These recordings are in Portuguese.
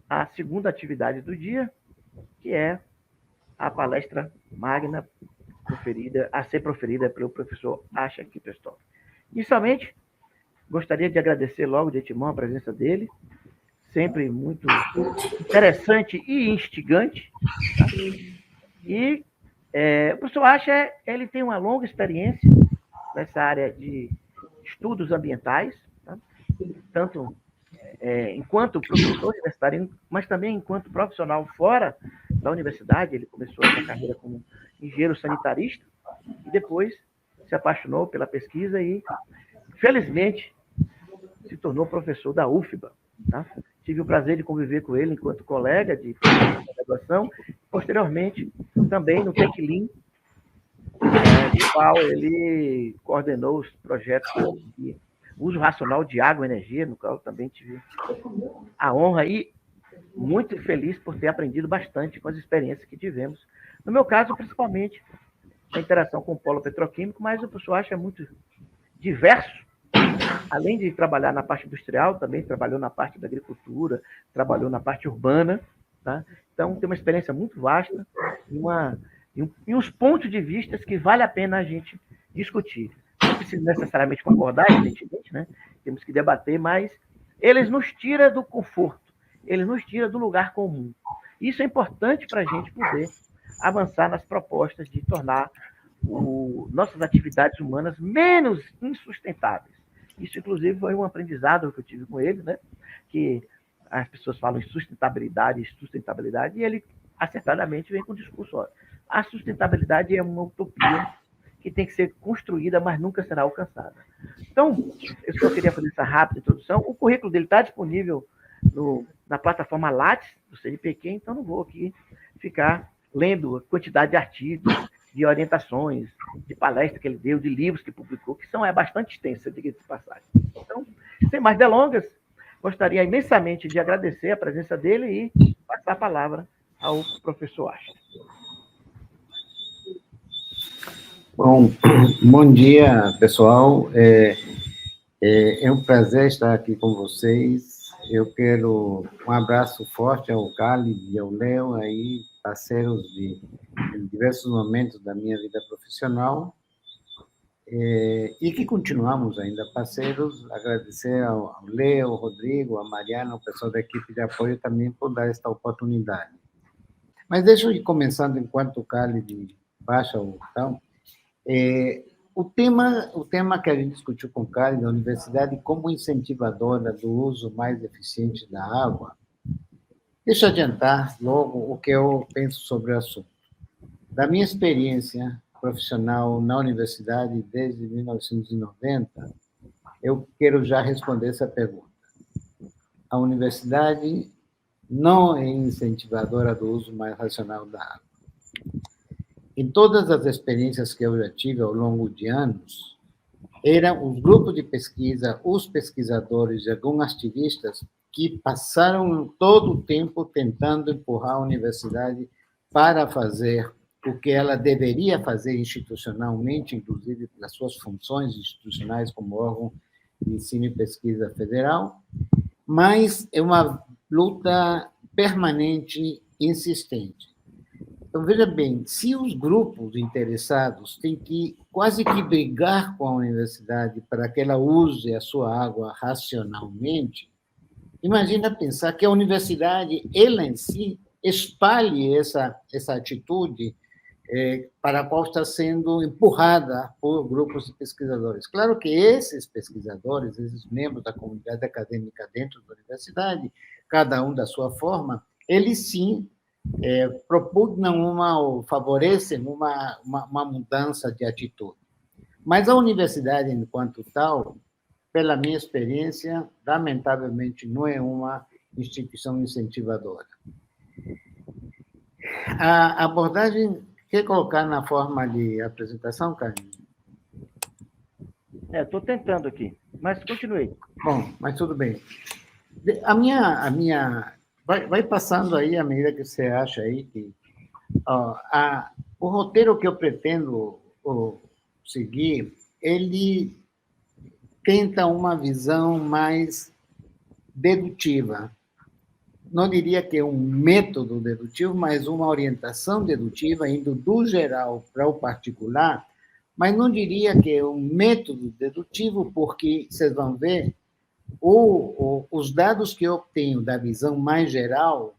a segunda atividade do dia, que é a palestra magna a ser proferida pelo professor Asha Kipperstock. Inicialmente, gostaria de agradecer logo de antemão a presença dele, sempre muito interessante e instigante. Tá? E o professor Asha, ele tem uma longa experiência nessa área de estudos ambientais, tá? Tanto enquanto professor universitário, mas também enquanto profissional fora da universidade. Ele começou a sua carreira como engenheiro sanitarista e depois se apaixonou pela pesquisa e, felizmente, se tornou professor da UFBA. Tá? Tive o prazer de conviver com ele enquanto colega de graduação, posteriormente também no Tequilin, no qual ele coordenou os projetos de uso racional de água e energia, no qual também tive a honra e muito feliz por ter aprendido bastante com as experiências que tivemos. No meu caso, principalmente, a interação com o polo petroquímico, mas o professor Acha é muito diverso. Além de trabalhar na parte industrial, também trabalhou na parte da agricultura, trabalhou na parte urbana. Tá? Então, tem uma experiência muito vasta e uns pontos de vista que vale a pena a gente discutir. Não precisa necessariamente concordar, evidentemente, né? Temos que debater, mas eles nos tiram do conforto, eles nos tiram do lugar comum. Isso é importante para a gente poder avançar nas propostas de tornar nossas atividades humanas menos insustentáveis. Isso, inclusive, foi um aprendizado que eu tive com ele, né? Que as pessoas falam em sustentabilidade, e ele acertadamente vem com o discurso: ó, a sustentabilidade é uma utopia que tem que ser construída, mas nunca será alcançada. Então, eu só queria fazer essa rápida introdução. O currículo dele está disponível na plataforma Lattes, do CNPq, então não vou aqui ficar lendo a quantidade de artigos, de orientações, de palestras que ele deu, de livros que publicou, que é bastante extensa, diga-se de passagem. Então, sem mais delongas, gostaria imensamente de agradecer a presença dele e passar a palavra ao professor Asha. Bom, bom dia, pessoal. É um prazer estar aqui com vocês. Eu quero um abraço forte ao Cali e ao Léo, aí, parceiros de diversos momentos da minha vida profissional, e que continuamos ainda parceiros. Agradecer ao Léo, ao Rodrigo, a Mariana, o pessoal da equipe de apoio também por dar esta oportunidade. Mas deixa eu ir começando enquanto o Cali baixa o botão. O tema que a gente discutiu com o Karen da universidade como incentivadora do uso mais eficiente da água, deixa eu adiantar logo o que eu penso sobre o assunto. Da minha experiência profissional na universidade desde 1990, eu quero já responder essa pergunta. A universidade não é incentivadora do uso mais racional da água. Em todas as experiências que eu já tive ao longo de anos, eram os grupos de pesquisa, os pesquisadores e alguns ativistas que passaram todo o tempo tentando empurrar a universidade para fazer o que ela deveria fazer institucionalmente, inclusive pelas suas funções institucionais como órgão de ensino e pesquisa federal, mas é uma luta permanente, insistente. Então, veja bem, se os grupos interessados têm que quase que brigar com a universidade para que ela use a sua água racionalmente, imagina pensar que a universidade, ela em si, espalhe essa atitude para a qual está sendo empurrada por grupos de pesquisadores. Claro que esses pesquisadores, esses membros da comunidade acadêmica dentro da universidade, cada um da sua forma, eles sim propugnam ou favorecem uma mudança de atitude. Mas a universidade, enquanto tal, pela minha experiência, lamentavelmente, não é uma instituição incentivadora. A abordagem, quer colocar na forma de apresentação, Carlinhos? Estou tentando aqui, mas continue. Bom, mas tudo bem. A minha vai passando aí à medida que você acha aí que o roteiro que eu pretendo seguir, ele tenta uma visão mais dedutiva. não diria que é um método dedutivo, mas uma orientação dedutiva, indo do geral para o particular, mas não diria que é um método dedutivo, porque vocês vão ver, os dados que eu obtenho da visão mais geral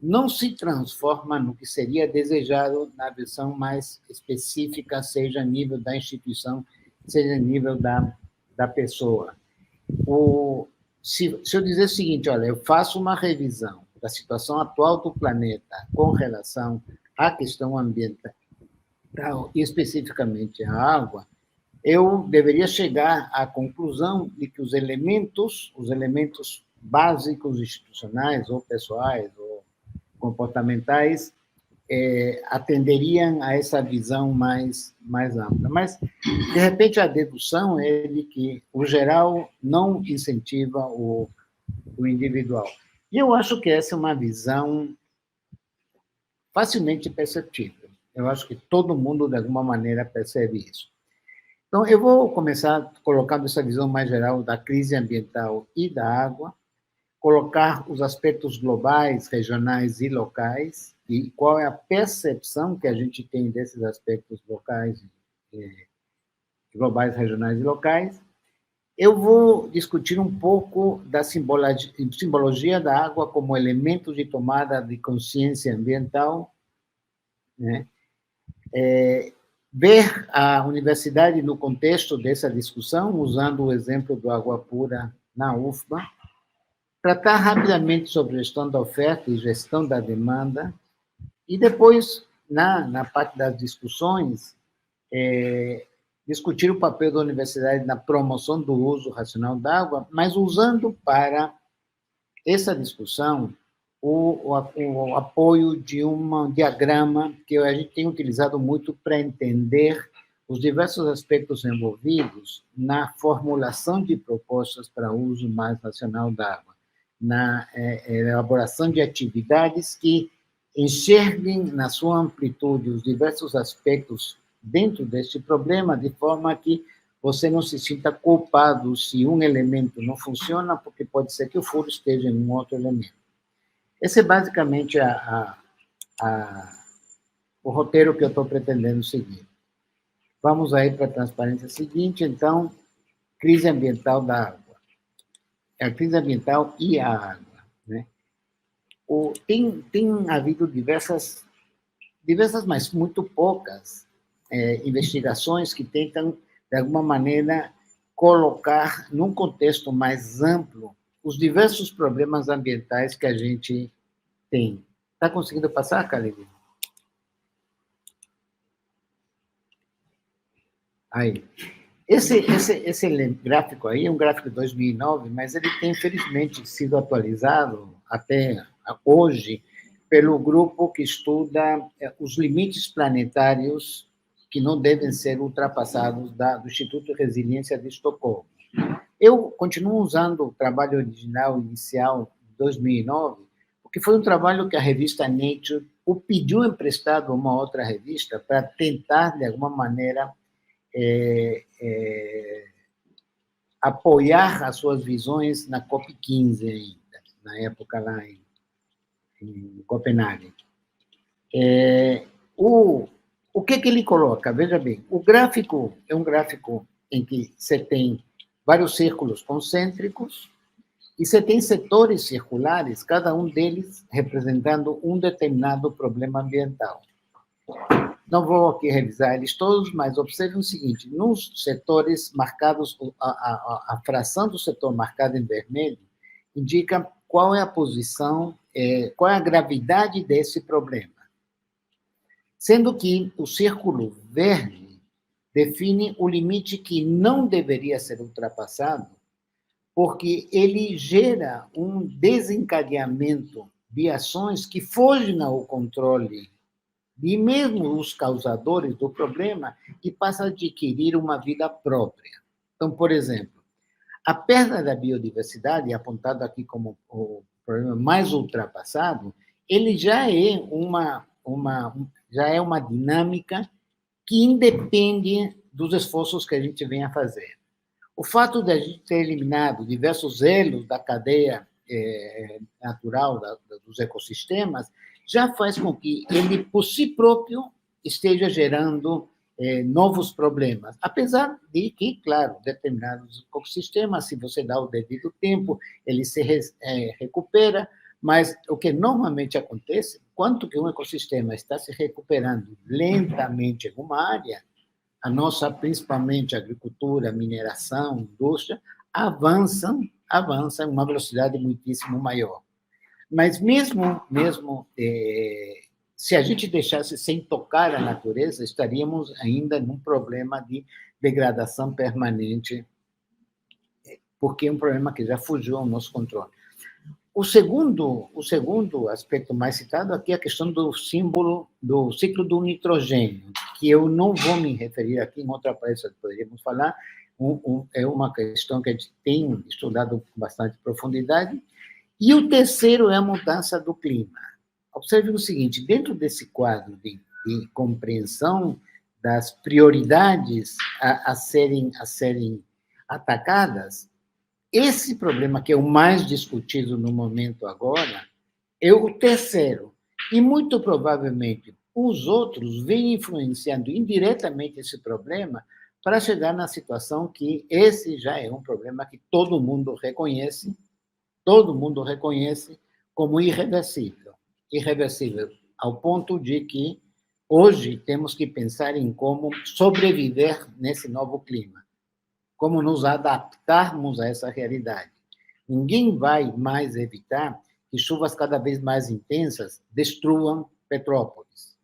não se transforma no que seria desejado na visão mais específica, seja a nível da instituição, seja a nível da pessoa. Se eu dizer o seguinte, olha, eu faço uma revisão da situação atual do planeta com relação à questão ambiental, e especificamente à água, eu deveria chegar à conclusão de que os elementos básicos institucionais ou pessoais ou comportamentais atenderiam a essa visão mais ampla. Mas, de repente, a dedução é de que o geral não incentiva o individual. E eu acho que essa é uma visão facilmente perceptível. Eu acho que todo mundo, de alguma maneira, percebe isso. Então, eu vou começar colocando essa visão mais geral da crise ambiental e da água, colocar os aspectos globais, regionais e locais, e qual é a percepção que a gente tem desses aspectos locais, globais, regionais e locais. Eu vou discutir um pouco da simbologia da água como elemento de tomada de consciência ambiental, né? Ver a universidade no contexto dessa discussão, usando o exemplo do Água Pura na UFBA, tratar rapidamente sobre gestão da oferta e gestão da demanda, e depois, na parte das discussões, discutir o papel da universidade na promoção do uso racional da água, mas usando para essa discussão o apoio de um diagrama que a gente tem utilizado muito para entender os diversos aspectos envolvidos na formulação de propostas para uso mais racional da água, na elaboração de atividades que enxerguem na sua amplitude os diversos aspectos dentro deste problema, de forma que você não se sinta culpado se um elemento não funciona, porque pode ser que o furo esteja em um outro elemento. Esse é basicamente o roteiro que eu estou pretendendo seguir. Vamos aí para a transparência seguinte, então, crise ambiental da água. A crise ambiental e a água, né? Tem havido diversas, mas muito poucas, investigações que tentam, de alguma maneira, colocar num contexto mais amplo os diversos problemas ambientais que a gente tem. Está conseguindo passar, Khalid? Aí. Esse gráfico aí é um gráfico de 2009, mas ele tem, infelizmente, sido atualizado até hoje pelo grupo que estuda os limites planetários que não devem ser ultrapassados do Instituto de Resiliência de Estocolmo. Eu continuo usando o trabalho original inicial de 2009, porque foi um trabalho que a revista Nature o pediu emprestado a uma outra revista para tentar, de alguma maneira, apoiar as suas visões na COP15 ainda, na época lá em Copenhague. O que ele coloca? Veja bem, o gráfico é um gráfico em que você tem vários círculos concêntricos e você tem setores circulares, cada um deles representando um determinado problema ambiental. Não vou aqui revisar eles todos, mas observe o seguinte, nos setores marcados, a fração do setor marcada em vermelho indica qual é a posição, qual é a gravidade desse problema. Sendo que o círculo verde define o limite que não deveria ser ultrapassado, porque ele gera um desencadeamento de ações que fogem ao controle e mesmo os causadores do problema, e passa a adquirir uma vida própria. Então, por exemplo, a perda da biodiversidade, apontado aqui como o problema mais ultrapassado, ele já é uma dinâmica que independe dos esforços que a gente vem a fazer. O fato de a gente ter eliminado diversos elos da cadeia natural dos ecossistemas, já faz com que ele, por si próprio, esteja gerando novos problemas. Apesar de que, claro, determinados ecossistemas, se você dá o devido tempo, ele se recupera, mas o que normalmente acontece, quanto que um ecossistema está se recuperando lentamente em uma área, a nossa, principalmente, agricultura, mineração, indústria, avançam em uma velocidade muitíssimo maior. Mas mesmo se a gente deixasse sem tocar a natureza, estaríamos ainda num problema de degradação permanente, porque é um problema que já fugiu ao nosso controle. O segundo aspecto mais citado aqui é a questão do ciclo do nitrogênio, que eu não vou me referir aqui, em outra palestra poderíamos falar, é uma questão que a gente tem estudado com bastante profundidade. E o terceiro é a mudança do clima. Observe o seguinte, dentro desse quadro de compreensão das prioridades a serem atacadas, esse problema, que é o mais discutido no momento agora, é o terceiro. E, muito provavelmente, os outros vêm influenciando indiretamente esse problema para chegar na situação que esse já é um problema que todo mundo reconhece como irreversível. Irreversível ao ponto de que hoje temos que pensar em como sobreviver nesse novo clima, como nos adaptarmos a essa realidade. Ninguém vai mais evitar que chuvas cada vez mais intensas destruam Petrópolis.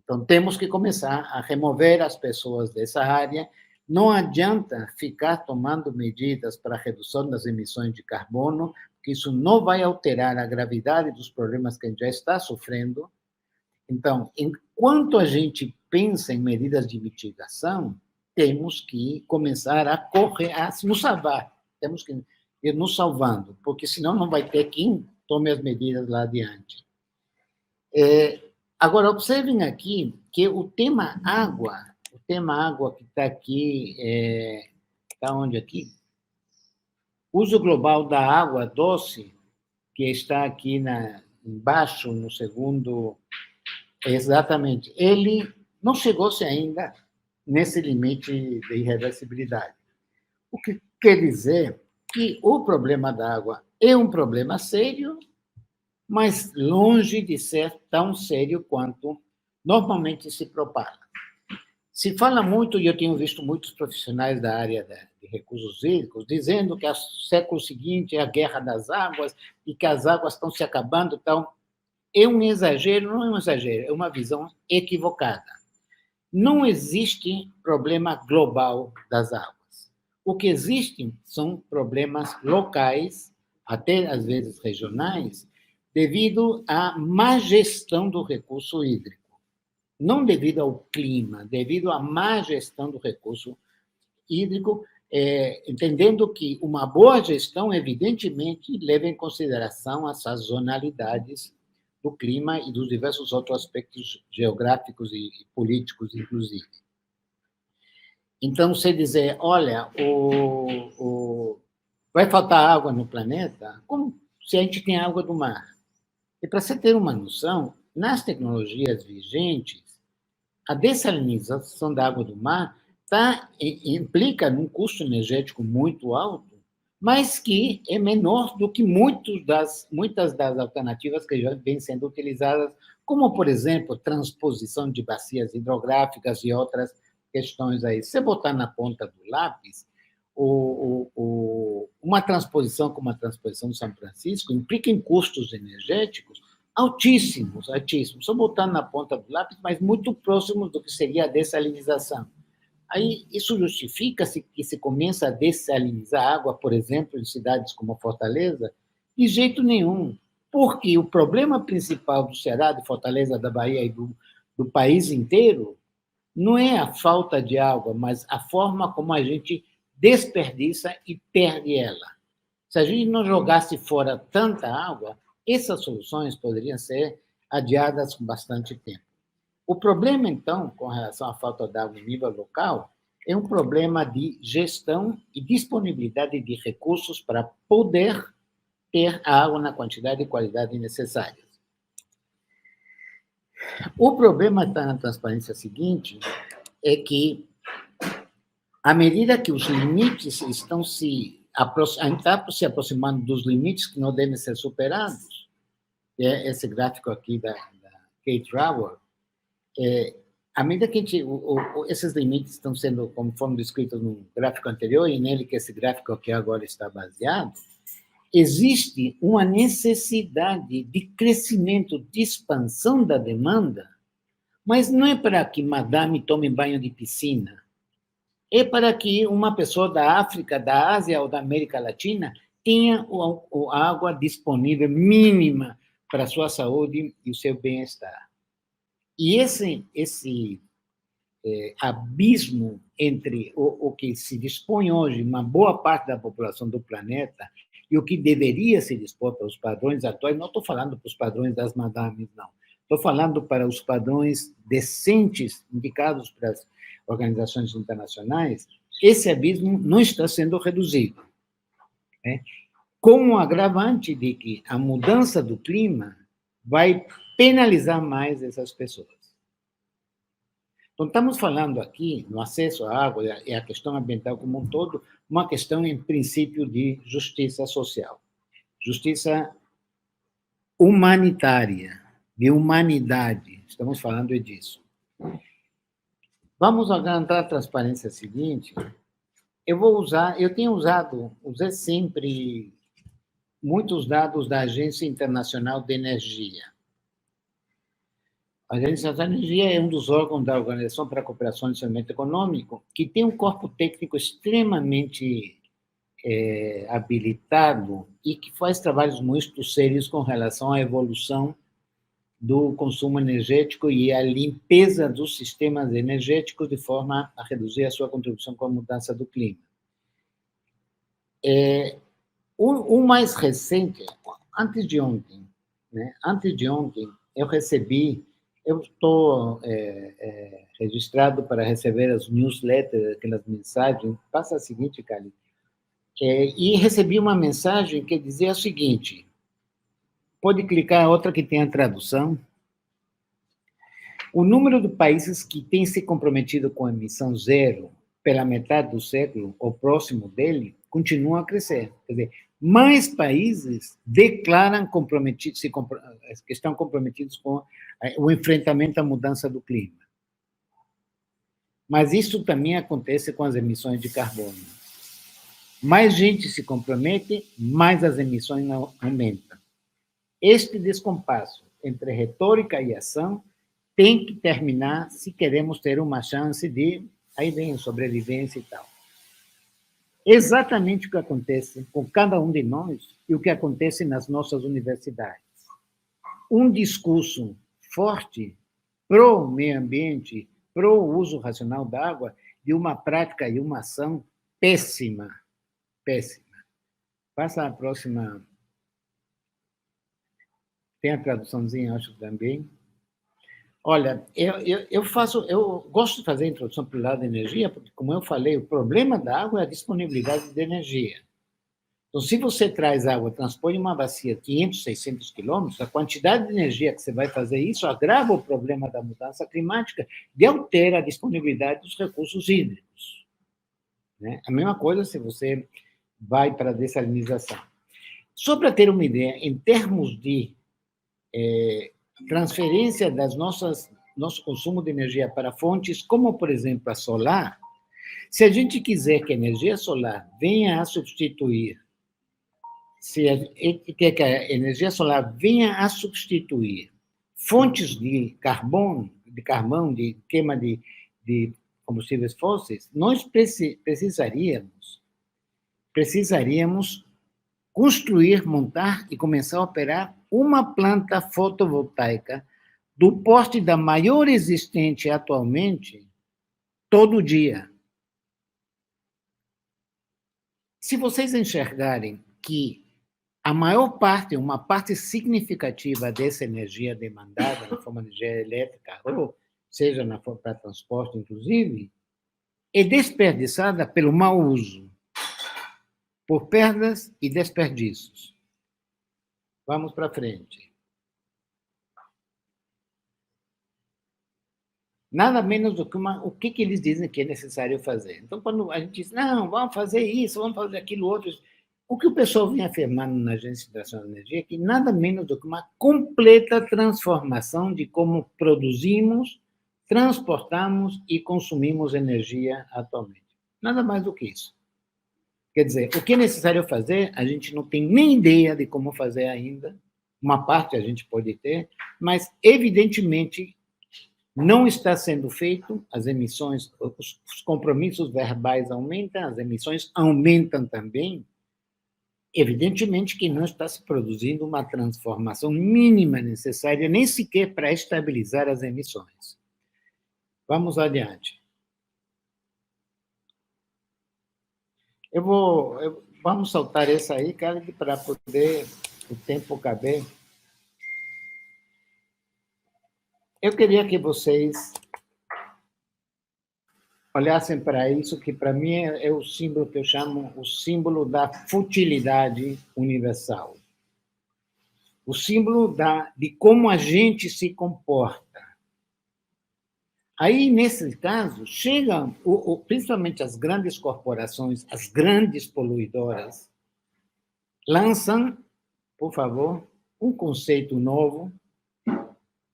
Então, temos que começar a remover as pessoas dessa área. Não adianta ficar tomando medidas para a redução das emissões de carbono, porque isso não vai alterar a gravidade dos problemas que a gente já está sofrendo. Então, enquanto a gente pensa em medidas de mitigação, temos que começar a correr, a nos salvar. Temos que ir nos salvando, porque senão não vai ter quem tome as medidas lá adiante. Agora, observem aqui que o tema água que está aqui, está onde aqui? Uso global da água doce, que está aqui embaixo, no segundo, exatamente, ele não chegou-se ainda nesse limite de irreversibilidade. O que quer dizer que o problema da água é um problema sério, mas longe de ser tão sério quanto normalmente se propaga. Se fala muito, e eu tenho visto muitos profissionais da área de recursos hídricos dizendo que o século seguinte é a guerra das águas e que as águas estão se acabando. Então, é um exagero, não é um exagero, é uma visão equivocada. Não existe problema global das águas. O que existem são problemas locais, até às vezes regionais, devido à má gestão do recurso hídrico. Não devido ao clima, devido à má gestão do recurso hídrico, entendendo que uma boa gestão, evidentemente, leva em consideração as sazonalidades do clima e dos diversos outros aspectos geográficos e políticos, inclusive. Então, você dizer, olha, vai faltar água no planeta, como se a gente tem água do mar. E para você ter uma noção, nas tecnologias vigentes, a dessalinização da água do mar implica num custo energético muito alto, mas que é menor do que muitas das alternativas que já vêm sendo utilizadas, como, por exemplo, transposição de bacias hidrográficas e outras questões aí. Se você botar na ponta do lápis, uma transposição como a transposição de São Francisco implica em custos energéticos altíssimos. Só botar na ponta do lápis, mas muito próximos do que seria a dessalinização. Aí, isso justifica-se que se começa a dessalinizar água, por exemplo, em cidades como Fortaleza? De jeito nenhum, porque o problema principal do Ceará, de Fortaleza, da Bahia e do país inteiro não é a falta de água, mas a forma como a gente desperdiça e perde ela. Se a gente não jogasse fora tanta água, essas soluções poderiam ser adiadas com bastante tempo. O problema, então, com relação à falta de água em nível local, é um problema de gestão e disponibilidade de recursos para poder ter a água na quantidade e qualidade necessárias. O problema está na transparência seguinte, é que, à medida que os limites estão se aproximando dos limites que não devem ser superados, esse gráfico aqui da Kate Raworth, à medida que esses limites estão sendo, como foram descritos no gráfico anterior, e nele que esse gráfico aqui agora está baseado, existe uma necessidade de crescimento, de expansão da demanda, mas não é para que madame tome banho de piscina, é para que uma pessoa da África, da Ásia ou da América Latina tenha a água disponível mínima para a sua saúde e o seu bem-estar. E esse abismo entre o que se dispõe hoje, uma boa parte da população do planeta, e o que deveria se dispor para os padrões atuais, não estou falando para os padrões das madames, não. Estou falando para os padrões decentes indicados para as organizações internacionais, esse abismo não está sendo reduzido, né? Com o agravante de que a mudança do clima vai penalizar mais essas pessoas. Então, estamos falando aqui, no acesso à água e à questão ambiental como um todo, uma questão, em princípio, de justiça social. Justiça humanitária, de humanidade. Estamos falando disso. Vamos agora a transparência seguinte. Usei sempre muitos dados da Agência Internacional de Energia. A Agência Internacional de Energia é um dos órgãos da Organização para a Cooperação e Desenvolvimento Econômico, que tem um corpo técnico extremamente habilitado e que faz trabalhos muito sérios com relação à evolução do consumo energético e à limpeza dos sistemas energéticos de forma a reduzir a sua contribuição com a mudança do clima. O mais recente, antes de ontem, eu estou registrado para receber as newsletters, aquelas mensagens. Passa a seguinte, Cali. E recebi uma mensagem que dizia o seguinte: pode clicar outra que tem a tradução. O número de países que têm se comprometido com a emissão zero pela metade do século, ou próximo dele, continua a crescer. Quer dizer, mais países declaram que estão comprometidos com o enfrentamento à mudança do clima. Mas isso também acontece com as emissões de carbono. Mais gente se compromete, mais as emissões aumentam. Este descompasso entre retórica e ação tem que terminar se queremos ter uma chance de, aí vem, sobrevivência e tal. Exatamente o que acontece com cada um de nós e o que acontece nas nossas universidades. Um discurso forte pro meio ambiente, pro uso racional da água, de uma prática e uma ação péssima. Péssima. Passa a próxima. Tem a traduçãozinha, acho, também. Olha, eu gosto de fazer a introdução pelo lado da energia, porque, como eu falei, o problema da água é a disponibilidade de energia. Então, se você traz água, transpõe uma bacia 500, 600 quilômetros, a quantidade de energia que você vai fazer isso agrava o problema da mudança climática e altera a disponibilidade dos recursos hídricos, né? A mesma coisa se você vai para a dessalinização. Só para ter uma ideia, em termos de transferência nosso consumo de energia para fontes, como, por exemplo, a solar, se a gente quiser que a energia solar venha a substituir, quer que a energia solar venha a substituir fontes de carvão, de queima de combustíveis fósseis, nós precisaríamos construir, montar e começar a operar uma planta fotovoltaica do porte da maior existente atualmente, todo dia. Se vocês enxergarem que a maior parte, uma parte significativa dessa energia demandada na forma de energia elétrica, ou seja, na forma para transporte, inclusive, é desperdiçada pelo mau uso, por perdas e desperdícios. Vamos para frente. Nada menos do que o que eles dizem que é necessário fazer. Então, quando a gente diz, não, vamos fazer isso, vamos fazer aquilo outro, o que o pessoal vem afirmando na Agência Internacional de Energia é que nada menos do que uma completa transformação de como produzimos, transportamos e consumimos energia atualmente. Nada mais do que isso. Quer dizer, o que é necessário fazer, a gente não tem nem ideia de como fazer ainda, uma parte a gente pode ter, mas, evidentemente, não está sendo feito, as emissões, os compromissos verbais aumentam, as emissões aumentam também. Evidentemente que não está se produzindo uma transformação mínima necessária, nem sequer para estabilizar as emissões. Vamos adiante. Vamos saltar essa aí, cara, para poder o tempo caber. Eu queria que vocês olhassem para isso, que para mim é o símbolo que eu chamo o símbolo da futilidade universal. O símbolo de como a gente se comporta. Aí, nesse caso, chegam, principalmente as grandes corporações, as grandes poluidoras, lançam, por favor, um conceito novo,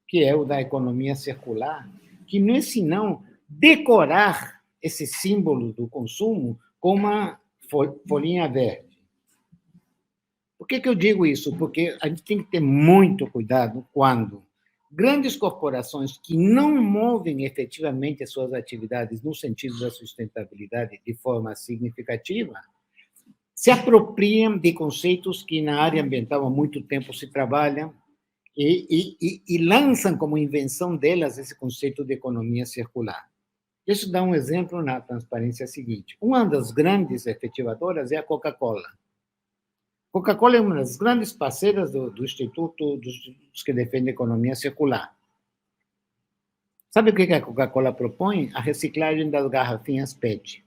que é o da economia circular, que não é senão decorar esse símbolo do consumo com uma folhinha verde. Por que eu digo isso? Porque a gente tem que ter muito cuidado quando grandes corporações que não movem efetivamente as suas atividades no sentido da sustentabilidade de forma significativa, se apropriam de conceitos que na área ambiental há muito tempo se trabalham e lançam como invenção delas esse conceito de economia circular. Deixa eu dar um exemplo na transparência seguinte. Uma das grandes efetivadoras é a Coca-Cola. Coca-Cola é uma das grandes parceiras do Instituto dos que defendem a economia circular. Sabe o que a Coca-Cola propõe? A reciclagem das garrafinhas PET.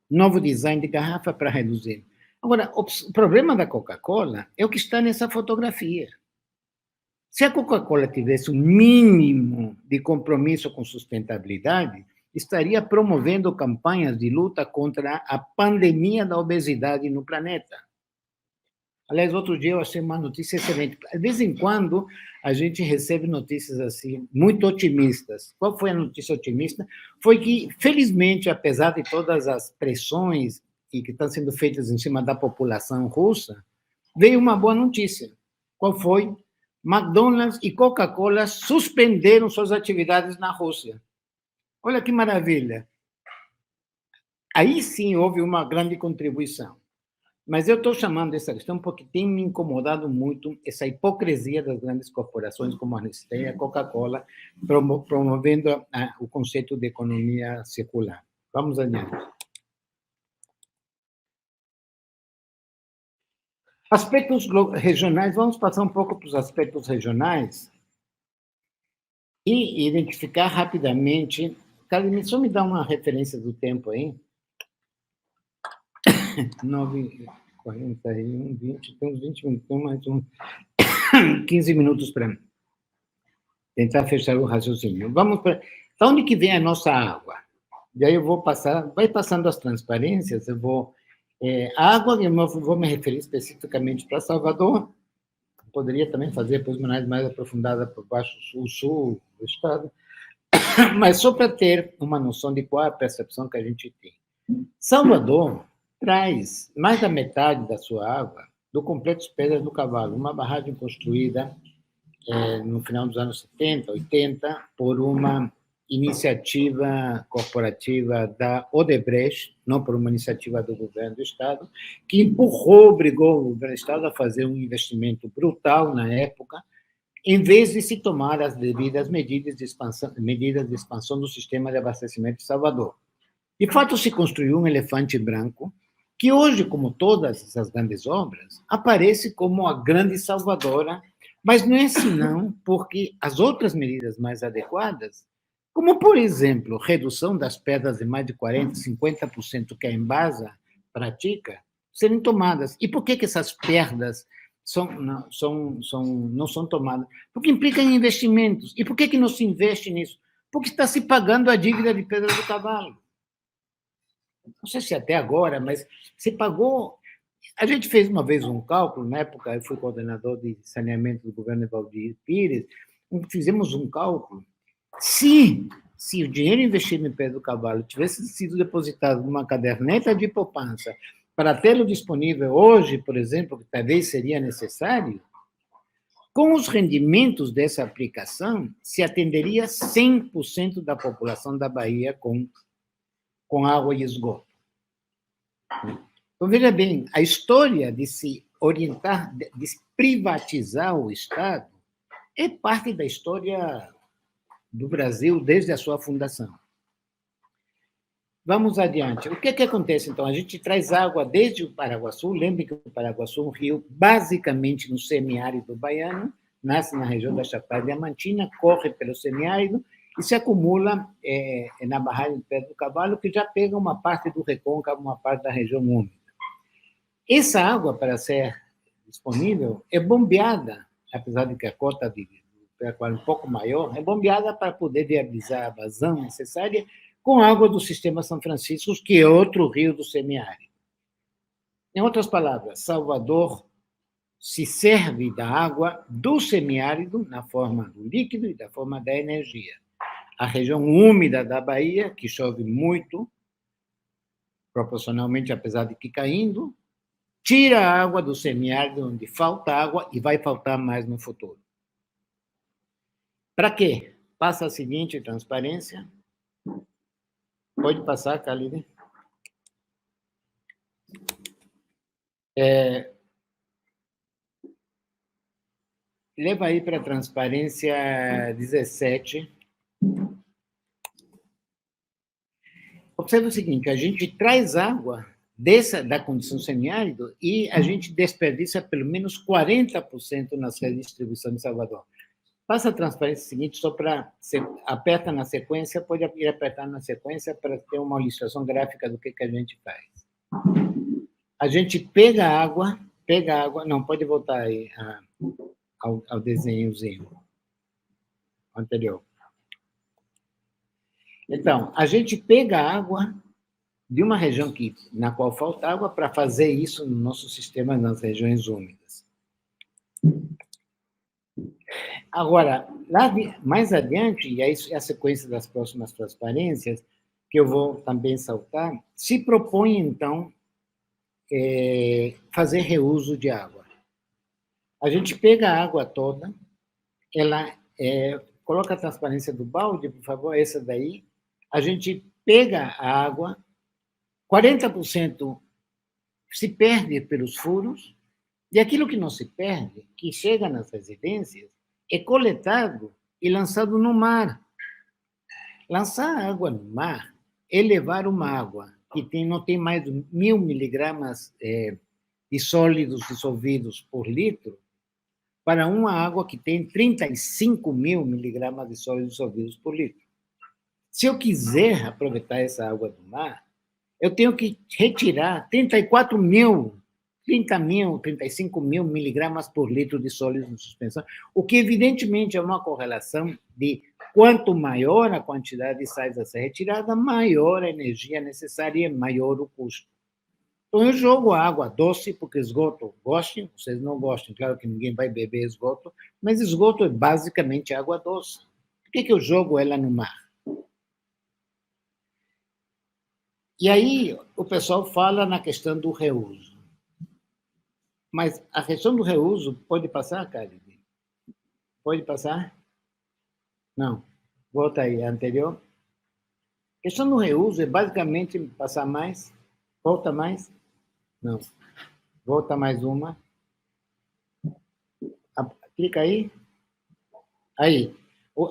Novo design de garrafa para reduzir. Agora, o problema da Coca-Cola é o que está nessa fotografia. Se a Coca-Cola tivesse um mínimo de compromisso com sustentabilidade, estaria promovendo campanhas de luta contra a pandemia da obesidade no planeta. Aliás, outro dia eu achei uma notícia excelente. De vez em quando, a gente recebe notícias assim, muito otimistas. Qual foi a notícia otimista? Foi que, felizmente, apesar de todas as pressões que estão sendo feitas em cima da população russa, veio uma boa notícia. Qual foi? McDonald's e Coca-Cola suspenderam suas atividades na Rússia. Olha que maravilha. Aí sim houve uma grande contribuição. Mas eu estou chamando essa questão porque tem me incomodado muito essa hipocrisia das grandes corporações como a Nestlé e a Coca-Cola, promovendo o conceito de economia circular. Vamos adiante. Aspectos regionais, vamos passar um pouco para os aspectos regionais e identificar rapidamente. Carlinhos, só me dá uma referência do tempo aí. 9h41, 20, tem uns 20 minutos, tem mais 15 minutos para tentar fechar o raciocínio. Vamos para... Da onde que vem a nossa água? E aí eu vou passar, vai passando as transparências, eu vou... a água, eu vou me referir especificamente para Salvador, poderia também fazer depois uma análise mais aprofundada por baixo sul do estado, mas só para ter uma noção de qual é a percepção que a gente tem. Salvador traz mais da metade da sua água do Complexo Pedras do Cavalo, uma barragem construída no final dos anos 70, 80, por uma iniciativa corporativa da Odebrecht, não por uma iniciativa do governo do Estado, que obrigou o governo do Estado a fazer um investimento brutal na época, em vez de se tomar as devidas medidas de expansão do sistema de abastecimento de Salvador. De fato, se construiu um elefante branco, que hoje, como todas essas grandes obras, aparece como a grande salvadora, mas não é senão porque as outras medidas mais adequadas, como, por exemplo, redução das perdas de mais de 40%, 50% que a Embasa pratica, serem tomadas. E por que essas perdas não são tomadas, porque implicam em investimentos. E por que não se investe nisso? Porque está se pagando a dívida de Pedra do Cavalo. Não sei se até agora, mas se pagou. A gente fez uma vez um cálculo, na época eu fui coordenador de saneamento do governo de Valdir Pires, fizemos um cálculo. Se o dinheiro investido em Pedra do Cavalo tivesse sido depositado numa caderneta de poupança para tê-lo disponível hoje, por exemplo, que talvez seria necessário, com os rendimentos dessa aplicação, se atenderia 100% da população da Bahia com água e esgoto. Então, veja bem, a história de se orientar, de se privatizar o Estado, é parte da história do Brasil desde a sua fundação. Vamos adiante. O que acontece, então? A gente traz água desde o Paraguaçu. Lembre que o Paraguaçu é um rio basicamente no semiárido baiano, nasce na região da Chapada Diamantina, corre pelo semiárido e se acumula na barragem de Pedra do Cavalo, que já pega uma parte do Recôncavo, uma parte da região úmida. Essa água, para ser disponível, é bombeada, apesar de que a cota de é um pouco maior, é bombeada para poder viabilizar a vazão necessária com água do Sistema São Francisco, que é outro rio do semiárido. Em outras palavras, Salvador se serve da água do semiárido na forma do líquido e da forma da energia. A região úmida da Bahia, que chove muito, proporcionalmente, apesar de que caindo, tira a água do semiárido, onde falta água, e vai faltar mais no futuro. Para quê? Passa a seguinte transparência. Pode passar, Khalid. Leva aí para a transparência 17. Observe o seguinte, a gente traz água da condição semiárido e a gente desperdiça pelo menos 40% na redistribuição de Salvador. Passa a transparência seguinte, só para... Aperta na sequência, pode ir apertar na sequência para ter uma ilustração gráfica do que a gente faz. A gente pega água... Não, pode voltar aí ao desenhozinho anterior. Então, a gente pega água de uma região na qual falta água para fazer isso no nosso sistema nas regiões úmidas. Agora, lá mais adiante, e é a sequência das próximas transparências, que eu vou também saltar, se propõe, então, fazer reuso de água. A gente pega a água toda, coloca a transparência do balde, por favor, essa daí, a gente pega a água, 40% se perde pelos furos, e aquilo que não se perde, que chega nas residências, é coletado e lançado no mar. Lançar água no mar é levar uma água que não tem mais de 1.000 miligramas de sólidos dissolvidos por litro para uma água que tem 35.000 miligramas de sólidos dissolvidos por litro. Se eu quiser aproveitar essa água do mar, eu tenho que retirar 35 mil miligramas por litro de sólidos em suspensão, o que, evidentemente, é uma correlação de quanto maior a quantidade de sais a ser retirada, maior a energia necessária e maior o custo. Então, eu jogo a água doce, porque esgoto, gostem, vocês não gostem, claro que ninguém vai beber esgoto, mas esgoto é basicamente água doce. Por que eu jogo ela no mar? E aí, o pessoal fala na questão do reuso. Mas a questão do reuso, pode passar, Khalid? Pode passar? Não. Volta aí, a anterior. A questão do reuso é basicamente passar mais. Volta mais? Não. Volta mais uma. Clica aí. Aí.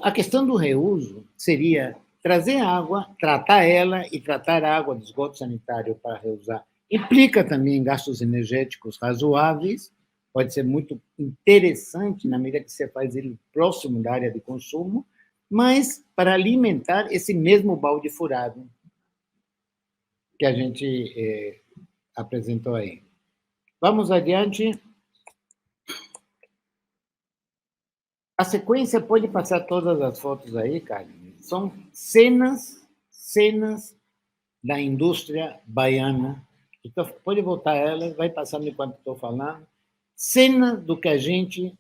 A questão do reuso seria trazer água, tratar ela e tratar a água do esgoto sanitário para reusar. Implica também gastos energéticos razoáveis, pode ser muito interessante na medida que você faz ele próximo da área de consumo, mas para alimentar esse mesmo balde furado que a gente apresentou aí. Vamos adiante. A sequência, pode passar todas as fotos aí, Carmen. São cenas da indústria baiana. Então, pode voltar ela, vai passando enquanto estou falando. Cena do que a gente,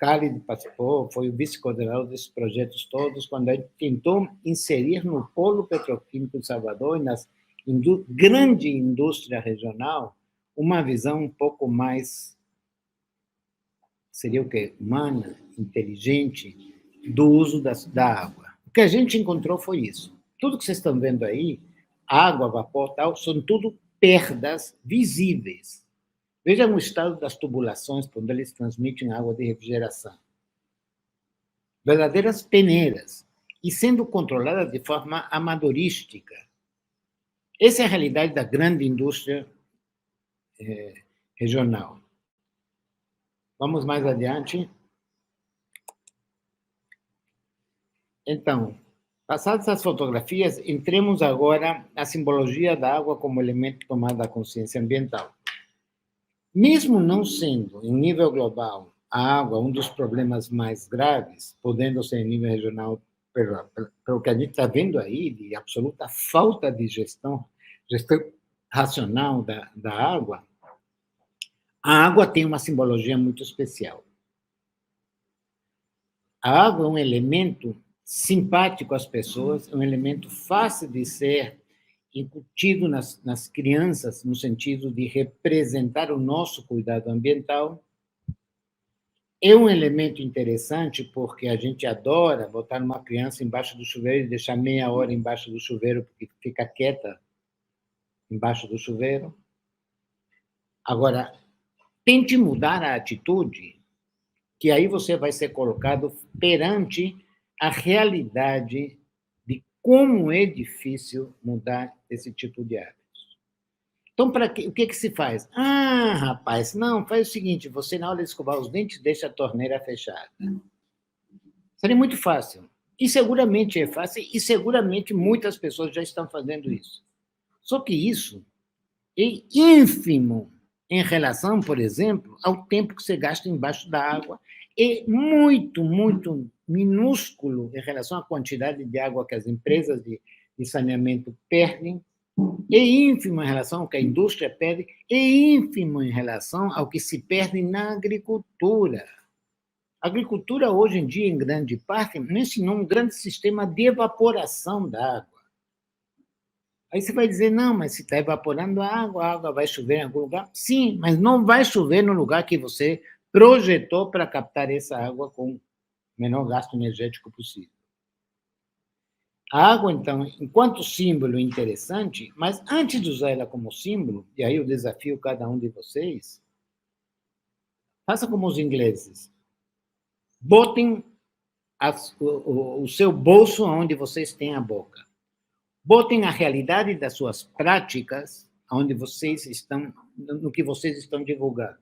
Khalid participou, foi o vice-coordenador desses projetos todos, quando a gente tentou inserir no polo petroquímico de Salvador e na grande indústria regional uma visão um pouco mais, seria o quê? Humana, inteligente, do uso da água. O que a gente encontrou foi isso. Tudo que vocês estão vendo aí, água, vapor, tal, são tudo perdas visíveis. Vejam o estado das tubulações quando eles transmitem água de refrigeração. Verdadeiras peneiras, e sendo controladas de forma amadorística. Essa é a realidade da grande indústria regional. Vamos mais adiante. Então, passadas as fotografias, entremos agora na simbologia da água como elemento de tomada da consciência ambiental. Mesmo não sendo, em nível global, a água um dos problemas mais graves, podendo ser em nível regional, pelo que a gente está vendo aí, de absoluta falta de gestão racional da água, a água tem uma simbologia muito especial. A água é um elemento simpático às pessoas, é um elemento fácil de ser incutido nas crianças, no sentido de representar o nosso cuidado ambiental. É um elemento interessante porque a gente adora botar uma criança embaixo do chuveiro e deixar meia hora embaixo do chuveiro, porque fica quieta embaixo do chuveiro. Agora, tente mudar a atitude, que aí você vai ser colocado perante a realidade de como é difícil mudar esse tipo de hábitos. Então, o que se faz? Ah, rapaz, não, faz o seguinte, você na hora de escovar os dentes, deixa a torneira fechada. Seria muito fácil. E seguramente é fácil, e seguramente muitas pessoas já estão fazendo isso. Só que isso é ínfimo em relação, por exemplo, ao tempo que você gasta embaixo da água, é muito, muito minúsculo em relação à quantidade de água que as empresas de saneamento perdem, é ínfimo em relação ao que a indústria perde, é ínfimo em relação ao que se perde na agricultura. A agricultura, hoje em dia, em grande parte, não ensinou um grande sistema de evaporação da água. Aí você vai dizer, não, mas se está evaporando a água vai chover em algum lugar? Sim, mas não vai chover no lugar que você projetou para captar essa água com o menor gasto energético possível. A água, então, enquanto símbolo interessante, mas antes de usar ela como símbolo, e aí eu desafio cada um de vocês, faça como os ingleses. Botem o seu bolso onde vocês têm a boca. Botem a realidade das suas práticas onde vocês estão, no que vocês estão divulgando.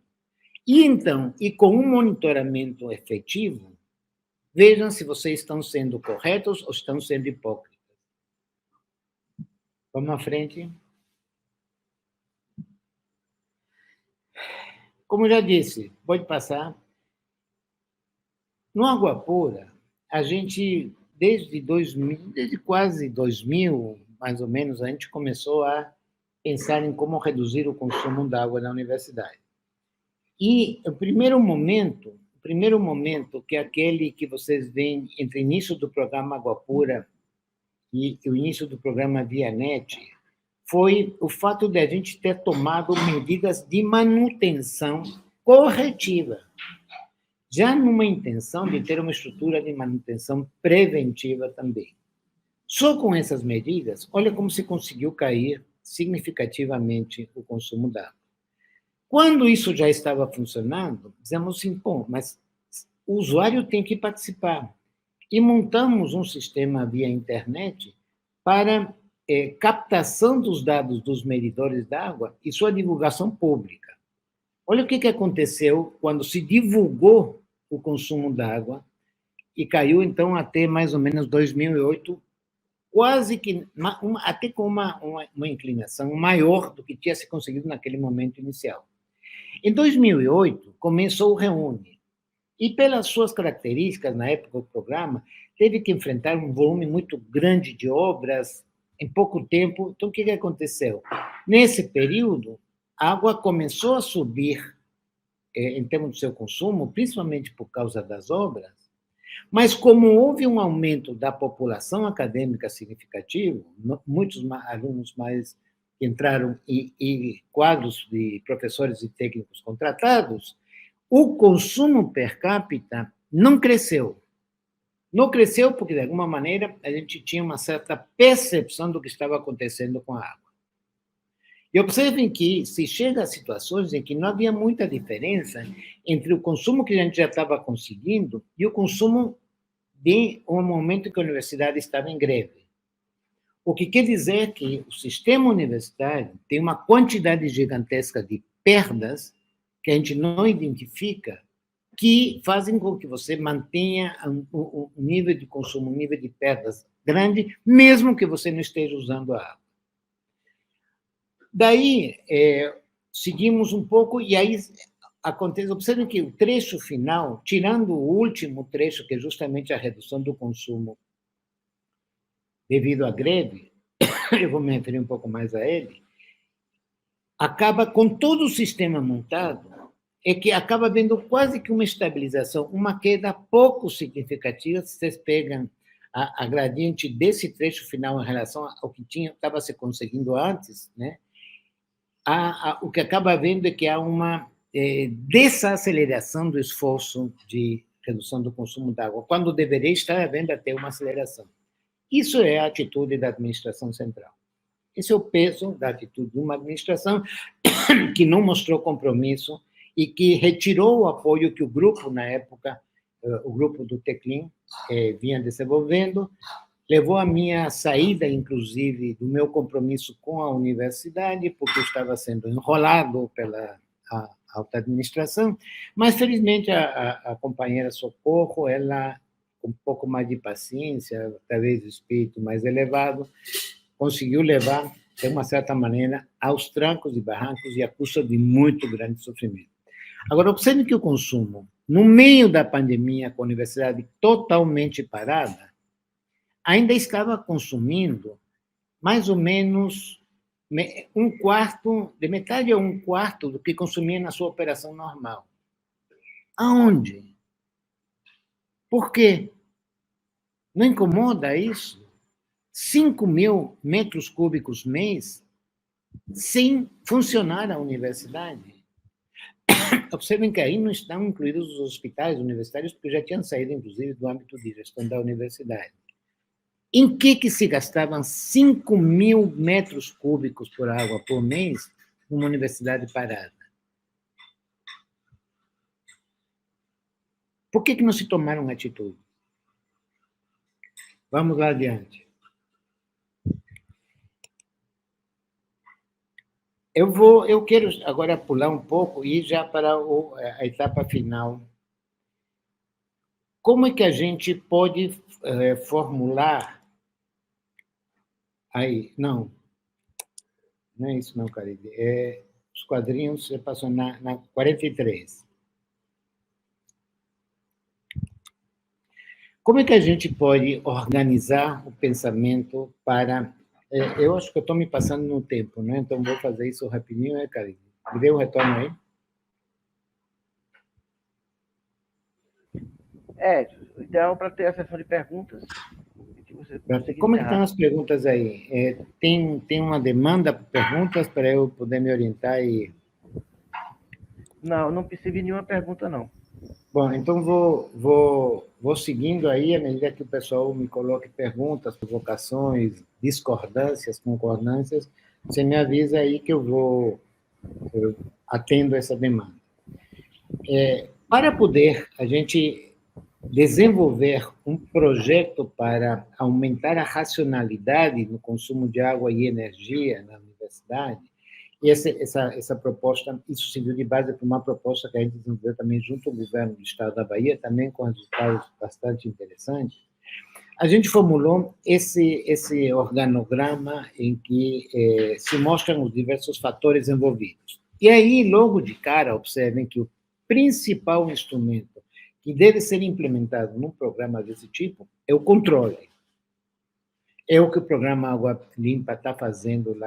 E então, e com um monitoramento efetivo, vejam se vocês estão sendo corretos ou estão sendo hipócritas. Vamos à frente. Como já disse, pode passar. No Água Pura, a gente, desde quase 2000, mais ou menos, a gente começou a pensar em como reduzir o consumo da água na universidade. E o primeiro momento, que é aquele que vocês veem entre o início do programa Água Pura e o início do programa ViaNet, foi o fato de a gente ter tomado medidas de manutenção corretiva, já numa intenção de ter uma estrutura de manutenção preventiva também. Só com essas medidas, olha como se conseguiu cair significativamente o consumo d'água. Quando isso já estava funcionando, dizemos assim, bom, mas o usuário tem que participar. E montamos um sistema via internet para captação dos dados dos medidores d'água e sua divulgação pública. Olha o que aconteceu quando se divulgou o consumo d'água e caiu, então, até mais ou menos 2008, quase que, até com uma inclinação maior do que tinha se conseguido naquele momento inicial. Em 2008, começou o REUNE. E, pelas suas características, na época do programa, teve que enfrentar um volume muito grande de obras em pouco tempo. Então, o que aconteceu? Nesse período, a água começou a subir em termos do seu consumo, principalmente por causa das obras, mas como houve um aumento da população acadêmica significativo, muitos alunos mais entraram e quadros de professores e técnicos contratados, o consumo per capita não cresceu. Não cresceu porque, de alguma maneira, a gente tinha uma certa percepção do que estava acontecendo com a água. E observem que se chega a situações em que não havia muita diferença entre o consumo que a gente já estava conseguindo e o consumo de um momento em que a universidade estava em greve. O que quer dizer que o sistema universitário tem uma quantidade gigantesca de perdas que a gente não identifica, que fazem com que você mantenha um nível de consumo, um nível de perdas grande, mesmo que você não esteja usando a água. Daí, seguimos um pouco, e aí acontece, observem que o trecho final, tirando o último trecho, que é justamente a redução do consumo devido à greve, eu vou me referir um pouco mais a ele, acaba com todo o sistema montado, é que acaba havendo quase que uma estabilização, uma queda pouco significativa, se vocês pegam a gradiente desse trecho final em relação ao que estava se conseguindo antes, né? O que acaba havendo é que há uma desaceleração do esforço de redução do consumo de água, quando deveria estar havendo até uma aceleração. Isso é a atitude da administração central. Esse é o peso da atitude de uma administração que não mostrou compromisso e que retirou o apoio que o grupo, na época, o grupo do Teclin, vinha desenvolvendo, levou a minha saída, inclusive, do meu compromisso com a universidade, porque eu estava sendo enrolado pela alta administração, mas, felizmente, a companheira Socorro, ela, com um pouco mais de paciência, talvez espírito mais elevado, conseguiu levar, de uma certa maneira, aos trancos e barrancos e à custa de muito grande sofrimento. Agora, observe que o consumo, no meio da pandemia, com a universidade totalmente parada, ainda estava consumindo mais ou menos um quarto, de metade a um quarto do que consumia na sua operação normal. Aonde? Por quê? Não incomoda isso? 5.000 metros cúbicos mês sem funcionar a universidade. Observem que aí não estão incluídos os hospitais universitários, porque já tinham saído, inclusive, do âmbito de gestão da universidade. Em que se gastavam 5.000 metros cúbicos por água por mês numa universidade parada? Por que não se tomaram atitude? Vamos lá adiante. Eu quero agora pular um pouco e ir já para a etapa final. Como é que a gente pode formular... Aí, não é isso não, Caribe. Os quadrinhos você passou na 43. Como é que a gente pode organizar o pensamento para... eu acho que eu estou me passando no tempo, né? Então vou fazer isso rapidinho, né, Caribe? Me dê um retorno aí. O ideal para ter a sessão de perguntas... Como é que estão as perguntas aí? Tem uma demanda por perguntas para eu poder me orientar e... Não percebi nenhuma pergunta, não. Bom, então vou seguindo aí, à medida que o pessoal me coloque perguntas, provocações, discordâncias, concordâncias, você me avisa aí que eu atendo essa demanda. Para poder a gente desenvolver um projeto para aumentar a racionalidade no consumo de água e energia na universidade, e essa proposta, isso serviu de base para uma proposta que a gente desenvolveu também junto ao governo do Estado da Bahia, também com resultados bastante interessantes. A gente formulou esse organograma em que se mostram os diversos fatores envolvidos. E aí, logo de cara, observem que o principal instrumento que deve ser implementado num programa desse tipo é o controle. É o que o programa Água Limpa está fazendo lá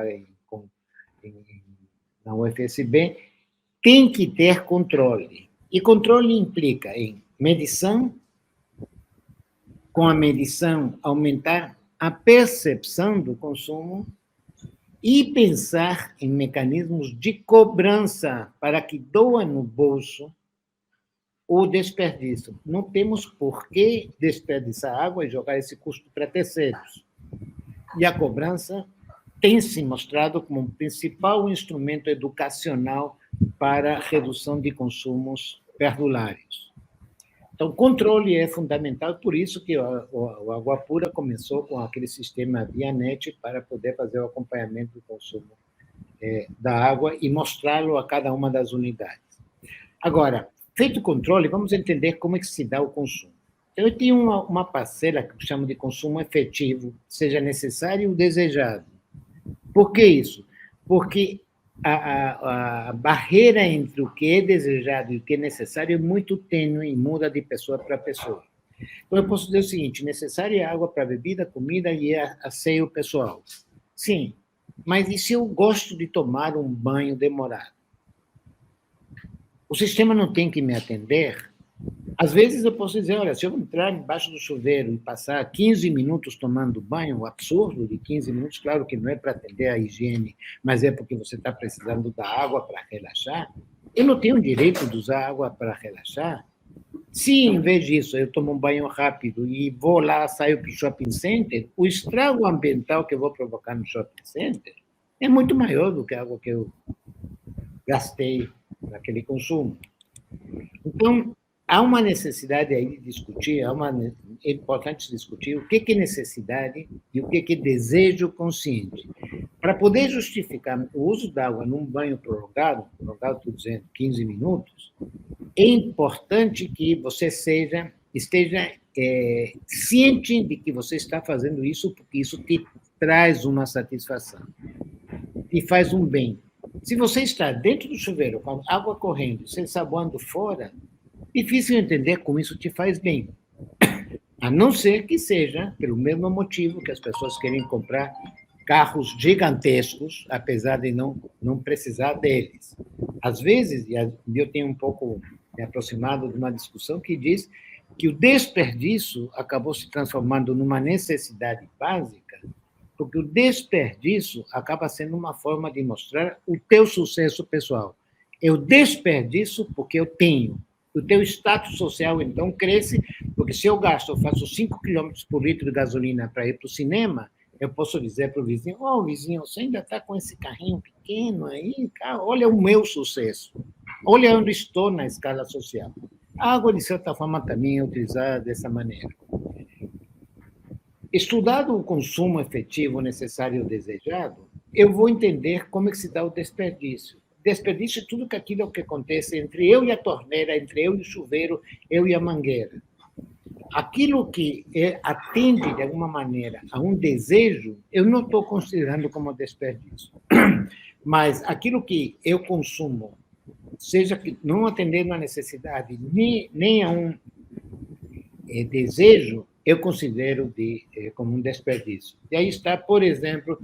na UFSB. Tem que ter controle. E controle implica em medição, com a medição aumentar a percepção do consumo e pensar em mecanismos de cobrança para que doa no bolso o desperdício. Não temos por que desperdiçar água e jogar esse custo para terceiros. E a cobrança tem se mostrado como o principal instrumento educacional para a redução de consumos perdulários. Então, controle é fundamental, por isso que o Água Pura começou com aquele sistema via net para poder fazer o acompanhamento do consumo da água e mostrá-lo a cada uma das unidades. Agora, feito o controle, vamos entender como é que se dá o consumo. Então, eu tenho uma parcela que eu chamo de consumo efetivo, seja necessário ou desejado. Por que isso? Porque a barreira entre o que é desejado e o que é necessário é muito tênue e muda de pessoa para pessoa. Então, eu posso dizer o seguinte: necessária é água para bebida, comida e asseio pessoal. Sim, mas e se eu gosto de tomar um banho demorado? O sistema não tem que me atender? Às vezes eu posso dizer, olha, se eu entrar embaixo do chuveiro e passar 15 minutos tomando banho, um absurdo de 15 minutos, claro que não é para atender a higiene, mas é porque você está precisando da água para relaxar, eu não tenho direito de usar água para relaxar? Se, em vez disso, eu tomo um banho rápido e vou lá, saio para o shopping center, o estrago ambiental que eu vou provocar no shopping center é muito maior do que a água que eu gastei naquele consumo. Então, há uma necessidade aí de discutir, é importante discutir o que é necessidade e o que é desejo consciente. Para poder justificar o uso da água num banho prolongado, estou dizendo 15 minutos, é importante que você esteja ciente de que você está fazendo isso, porque isso te traz uma satisfação, te faz um bem. Se você está dentro do chuveiro, com água correndo, se ensaboando fora, difícil entender como isso te faz bem. A não ser que seja pelo mesmo motivo que as pessoas querem comprar carros gigantescos, apesar de não precisar deles. Às vezes, e eu tenho um pouco me aproximado de uma discussão que diz que o desperdício acabou se transformando numa necessidade básica, porque o desperdício acaba sendo uma forma de mostrar o teu sucesso pessoal. Eu desperdiço porque eu tenho. O teu status social, então, cresce, porque se eu faço 5 km por litro de gasolina para ir para o cinema, eu posso dizer para o vizinho, vizinho, você ainda está com esse carrinho pequeno aí? Cara, olha o meu sucesso. Olha onde estou na escala social. A água, de certa forma, também é utilizada dessa maneira. Estudado o consumo efetivo necessário ou desejado, eu vou entender como é que se dá o desperdício. Desperdício é tudo aquilo que acontece entre eu e a torneira, entre eu e o chuveiro, eu e a mangueira. Aquilo que atende, de alguma maneira, a um desejo, eu não estou considerando como desperdício. Mas aquilo que eu consumo, seja que não atendendo a necessidade, nem a um desejo, eu considero como um desperdício. E aí está, por exemplo,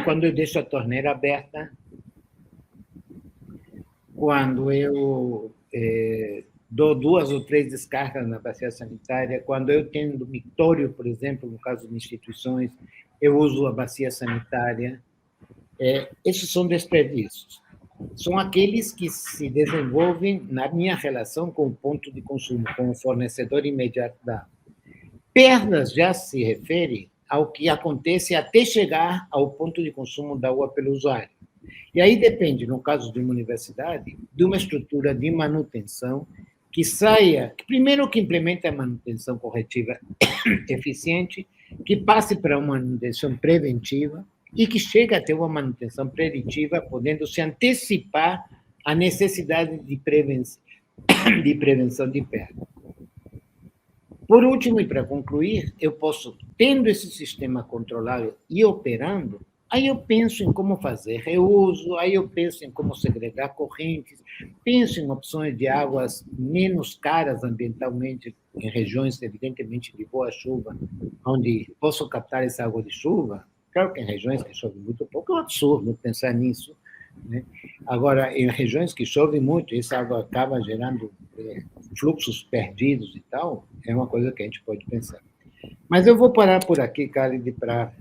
quando eu deixo a torneira aberta, quando eu dou 2 ou 3 descargas na bacia sanitária, quando eu tenho dormitório, por exemplo, no caso de instituições, eu uso a bacia sanitária. Esses são desperdícios. São aqueles que se desenvolvem na minha relação com o ponto de consumo, com o fornecedor imediato da água. Perdas já se refere ao que acontece até chegar ao ponto de consumo da água pelo usuário. E aí depende, no caso de uma universidade, de uma estrutura de manutenção que primeiro que implemente a manutenção corretiva eficiente, que passe para uma manutenção preventiva e que chegue até uma manutenção preditiva, podendo se antecipar à necessidade de prevenção de perda. Por último, e para concluir, eu posso, tendo esse sistema controlado e operando, Aí eu penso em como fazer reuso, aí eu penso em como segregar correntes, penso em opções de águas menos caras ambientalmente, em regiões, evidentemente, de boa chuva, onde posso captar essa água de chuva. Claro que em regiões que chove muito pouco é um absurdo pensar nisso, né? Agora, em regiões que chove muito, essa água acaba gerando fluxos perdidos e tal, é uma coisa que a gente pode pensar. Mas eu vou parar por aqui, Khalid, para...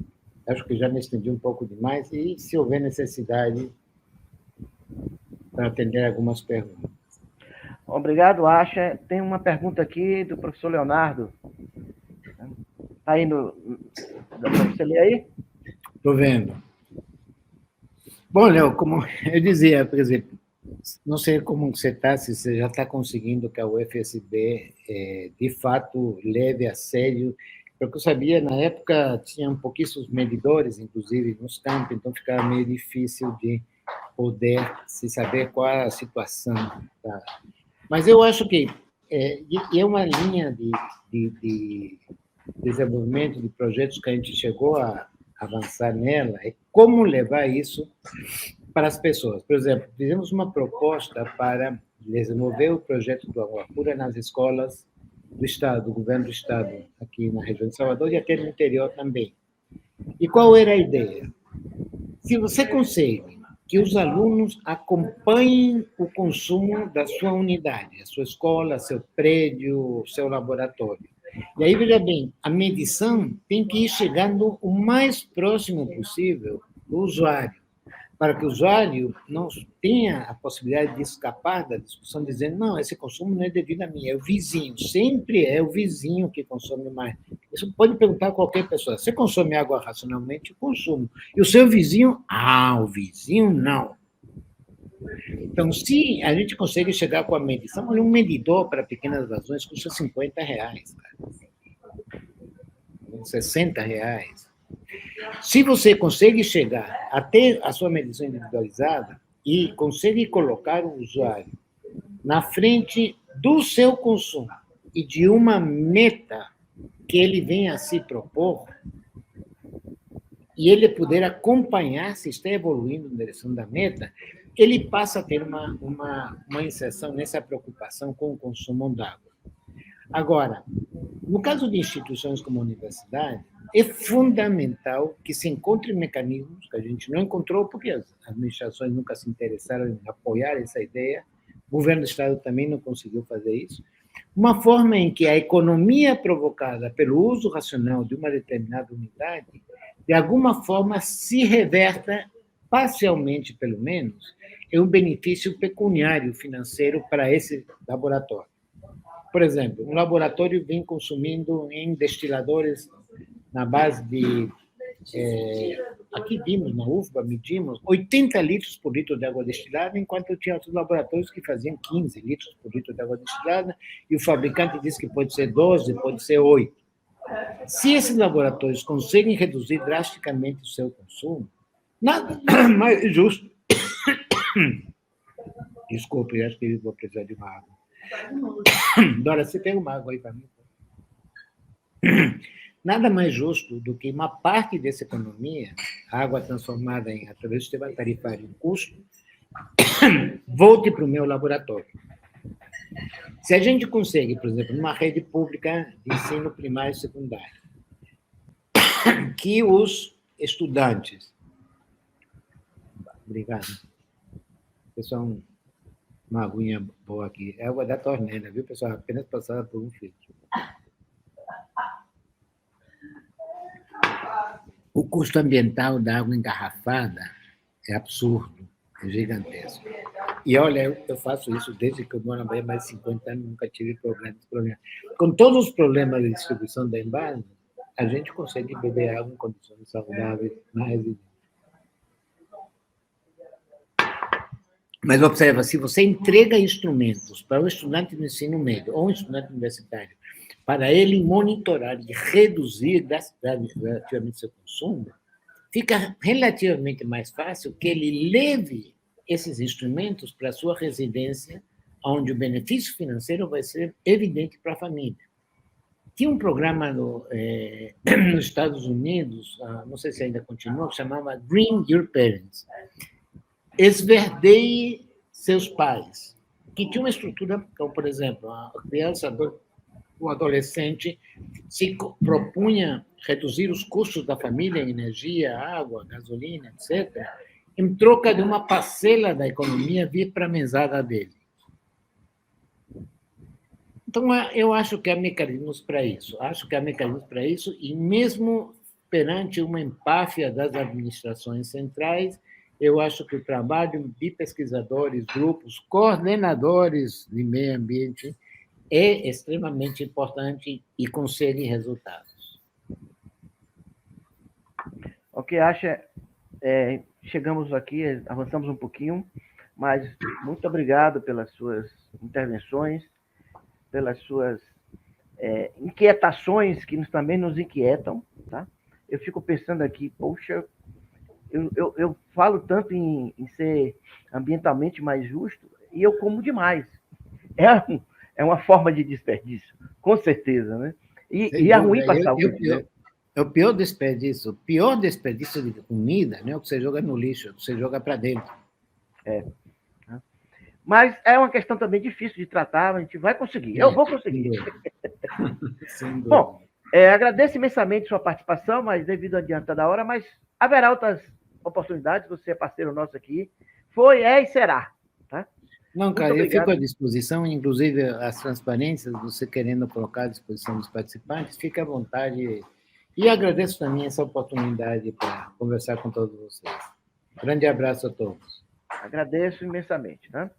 Acho que já me estendi um pouco demais, e se houver necessidade, para atender algumas perguntas. Obrigado, Acha. Tem uma pergunta aqui do professor Leonardo. Está aí dá para você ler aí? Estou vendo. Bom, Léo, como eu dizia, por exemplo, não sei como você está, se você já está conseguindo que a UFSB, de fato, leve a sério, porque eu sabia, na época, tinham pouquíssimos medidores, inclusive, nos campos, então ficava meio difícil de poder se saber qual é a situação. Tá? Mas eu acho que é uma linha de desenvolvimento de projetos que a gente chegou a avançar nela, é como levar isso para as pessoas. Por exemplo, fizemos uma proposta para desenvolver o projeto do Água Pura nas escolas do Estado, do governo do Estado, aqui na região de Salvador e até no interior também. E qual era a ideia? Se você consegue que os alunos acompanhem o consumo da sua unidade, a sua escola, seu prédio, seu laboratório. E aí, veja bem, a medição tem que ir chegando o mais próximo possível do usuário, para que o usuário não tenha a possibilidade de escapar da discussão dizendo não, esse consumo não é devido a mim, é o vizinho, sempre é o vizinho que consome mais. Isso pode perguntar a qualquer pessoa, você consome água racionalmente? Eu consumo. E o seu vizinho? Ah, o vizinho não. Então, se a gente consegue chegar com a medição, um medidor para pequenas vazões custa R$50, cara. R$60. Se você consegue chegar até a sua medição individualizada e consegue colocar o usuário na frente do seu consumo e de uma meta que ele venha a se propor, e ele poder acompanhar se está evoluindo na direção da meta, ele passa a ter uma inserção nessa preocupação com o consumo d'água. Agora, no caso de instituições como a universidade, é fundamental que se encontrem mecanismos que a gente não encontrou porque as administrações nunca se interessaram em apoiar essa ideia, o governo do Estado também não conseguiu fazer isso, uma forma em que a economia provocada pelo uso racional de uma determinada unidade, de alguma forma, se reverta, parcialmente pelo menos, em um benefício pecuniário financeiro para esse laboratório. Por exemplo, um laboratório vem consumindo em destiladores na base de... aqui vimos, na UFBA, medimos 80 litros por litro de água destilada, enquanto tinha outros laboratórios que faziam 15 litros por litro de água destilada, e o fabricante disse que pode ser 12, pode ser 8. Se esses laboratórios conseguem reduzir drasticamente o seu consumo, nada mais justo... Desculpe, acho que eu vou precisar de uma água. Dora, você pega uma água aí para mim? Nada mais justo do que uma parte dessa economia, a água transformada através do sistema tarifário em custo, volte para o meu laboratório. Se a gente consegue, por exemplo, numa rede pública de ensino primário e secundário, que os estudantes... Obrigado. Pessoal, uma aguinha boa aqui. É água da torneira, viu, pessoal? Apenas passada por um filtro. O custo ambiental da água engarrafada é absurdo, é gigantesco. E, olha, eu faço isso desde que eu moro na Bahia, mais de 50 anos, nunca tive problema. Com todos os problemas de distribuição da embase, a gente consegue beber água em condições saudáveis na residência. Mas observa, se você entrega instrumentos para um estudante do ensino médio ou um estudante universitário, para ele monitorar e reduzir relativamente seu consumo, fica relativamente mais fácil que ele leve esses instrumentos para a sua residência, onde o benefício financeiro vai ser evidente para a família. Tinha um programa nos Estados Unidos, não sei se ainda continua, que chamava Green Your Parents. Esverdeie seus pais, que tinha uma estrutura, então, por exemplo, a criança, o adolescente se propunha reduzir os custos da família, energia, água, gasolina, etc., em troca de uma parcela da economia vir para a mesada dele. Então, eu acho que há mecanismos para isso. E mesmo perante uma empáfia das administrações centrais, eu acho que o trabalho de pesquisadores, grupos, coordenadores de meio ambiente é extremamente importante e consegue resultados. Ok, Acha, chegamos aqui, avançamos um pouquinho, mas muito obrigado pelas suas intervenções, pelas suas inquietações que também nos inquietam, tá? Eu fico pensando aqui, poxa, eu falo tanto em ser ambientalmente mais justo e eu como demais. É uma forma de desperdício, com certeza, né? E é ruim para a saúde, né? É o pior desperdício de comida, né? O que você joga no lixo, o que você joga para dentro. Mas é uma questão também difícil de tratar, a gente vai conseguir. Eu vou conseguir. Bom, agradeço imensamente sua participação, mas devido ao adianto da hora, mas haverá outras oportunidades, você é parceiro nosso aqui. Foi, e será. Tá? Não, cara, eu fico à disposição, inclusive as transparências, você querendo colocar à disposição dos participantes, fique à vontade. E agradeço também essa oportunidade para conversar com todos vocês. Grande abraço a todos. Agradeço imensamente. Tá?